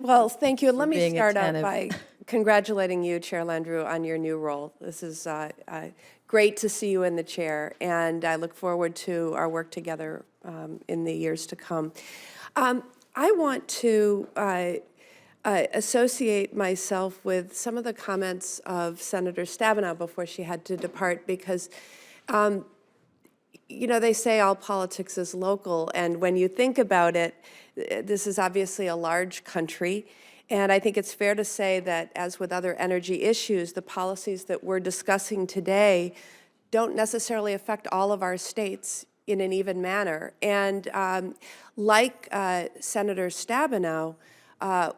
Well, thank you. Let me being start out attentive. by congratulating you, Chair Landrieu, on your new role. This is great to see you in the chair, and I look forward to our work together in the years to come. I want to associate myself with some of the comments of Senator Stabenow before she had to depart, because you know, they say all politics is local, and when you think about it, this is obviously a large country, and I think it's fair to say that, as with other energy issues, the policies that we're discussing today don't necessarily affect all of our states in an even manner. And like Senator Stabenow,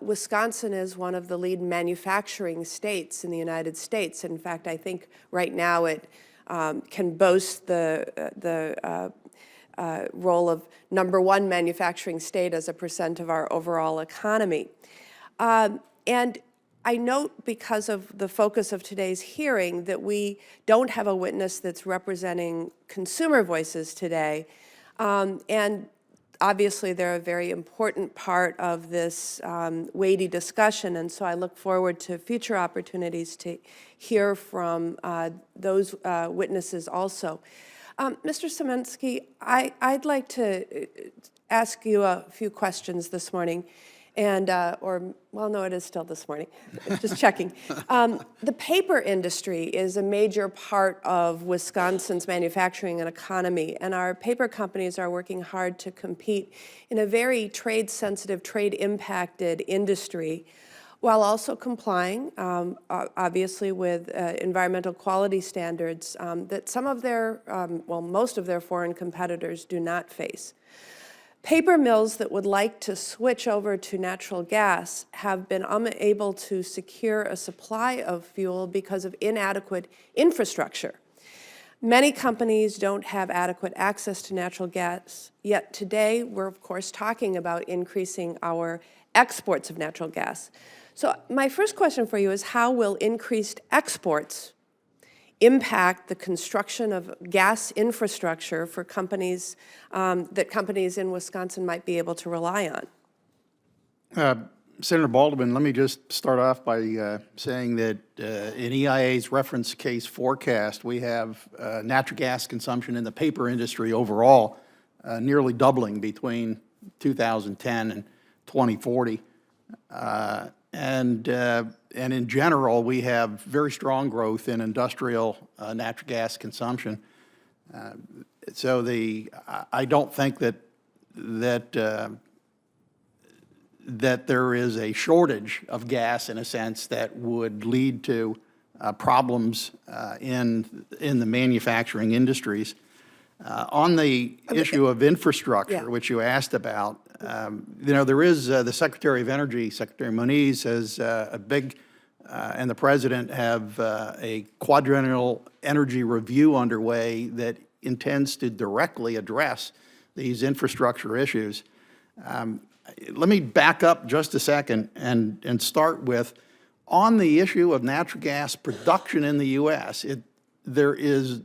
Wisconsin is one of the lead manufacturing states in the United States. In fact, I think right now it can boast the role of #1 manufacturing state as a percent of our overall economy. And I note, because of the focus of today's hearing, that we don't have a witness that's representing consumer voices today. And obviously, they're a very important part of this weighty discussion, and so I look forward to future opportunities to hear from those witnesses also. Mr. Semensky, I'd like to ask you a few questions this morning. And, well, no, it is still this morning, just checking. The paper industry is a major part of Wisconsin's manufacturing and economy, and our paper companies are working hard to compete in a very trade-sensitive, trade-impacted industry, while also complying, obviously, with environmental quality standards that some of their, well, most of their foreign competitors do not face. Paper mills that would like to switch over to natural gas have been unable to secure a supply of fuel because of inadequate infrastructure. Many companies don't have adequate access to natural gas, yet today we're, of course, talking about increasing our exports of natural gas. So my first question for you is, how will increased exports impact the construction of gas infrastructure for companies that companies in Wisconsin might be able to rely on? Senator Baldwin, let me just start off by saying that in EIA's reference case forecast, we have natural gas consumption in the paper industry overall nearly doubling between 2010 and 2040. And in general, we have very strong growth in industrial natural gas consumption. So I don't think that there is a shortage of gas, in a sense, that would lead to problems in the manufacturing industries. On the issue of infrastructure, which you asked about, you know, there is the Secretary of Energy, Secretary Moniz, has a big, and the President have a quadrennial energy review underway that intends to directly address these infrastructure issues. Let me back up just a second and start with, on the issue of natural gas production in the U.S., there is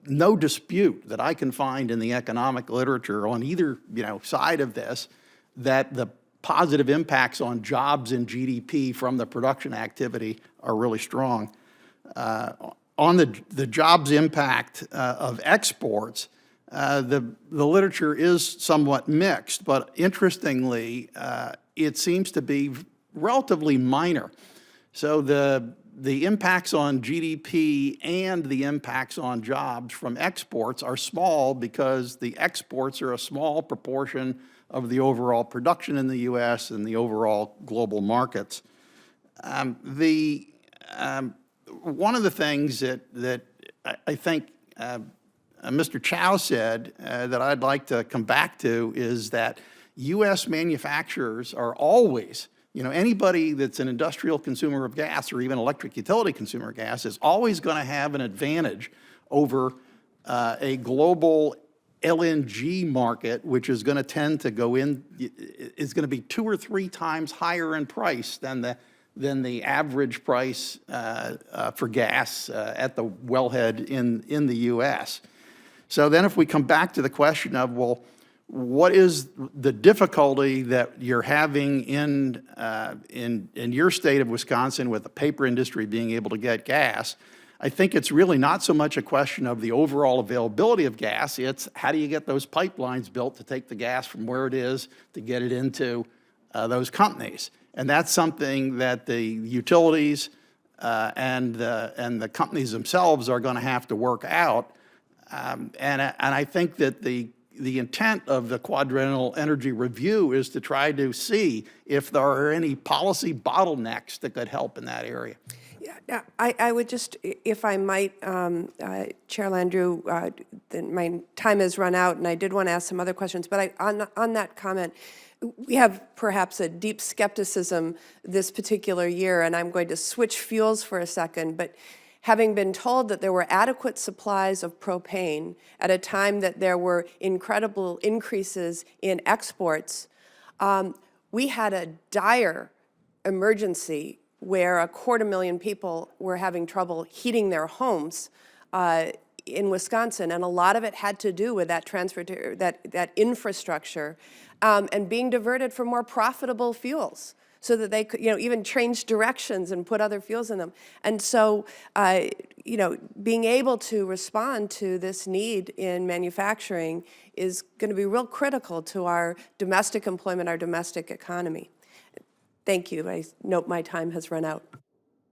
no dispute that I can find in the economic literature on either side of this that the positive impacts on jobs and GDP from the production activity are really strong. On the jobs impact of exports, the literature is somewhat mixed, but interestingly, it seems to be relatively minor. So the impacts on GDP and the impacts on jobs from exports are small because the exports are a small proportion of the overall production in the U.S. and the overall global markets. One of the things that I think Mr. Chow said that I'd like to come back to is that U.S. manufacturers are always, anybody that's an industrial consumer of gas or even electric utility consumer of gas is always going to have an advantage over a global LNG market, which is going to tend to is going to be 2 or 3 times higher in price than the average price for gas at the wellhead in the U.S. So then if we come back to the question of, well, what is the difficulty that you're having in your state of Wisconsin with the paper industry being able to get gas? I think it's really not so much a question of the overall availability of gas, it's how do you get those pipelines built to take the gas from where it is to get it into those companies. And that's something that the utilities and the companies themselves are going to have to work out. And I think that the intent of the Quadrennial Energy Review is to try to see if there are any policy bottlenecks that could help in that area. Yeah, I would just, if I might, Chair Landrieu, my time has run out, and I did want to ask some other questions, but on that comment, we have perhaps a deep skepticism this particular year, and I'm going to switch fuels for a second, but having been told that there were adequate supplies of propane at a time that there were incredible increases in exports, we had a dire emergency where 250,000 people were having trouble heating their homes in Wisconsin, and a lot of it had to do with that that infrastructure and being diverted for more profitable fuels, so that they could, even change directions and put other fuels in them. And so, being able to respond to this need in manufacturing is going to be real critical to our domestic employment, our domestic economy. Thank you. I note my time has run out.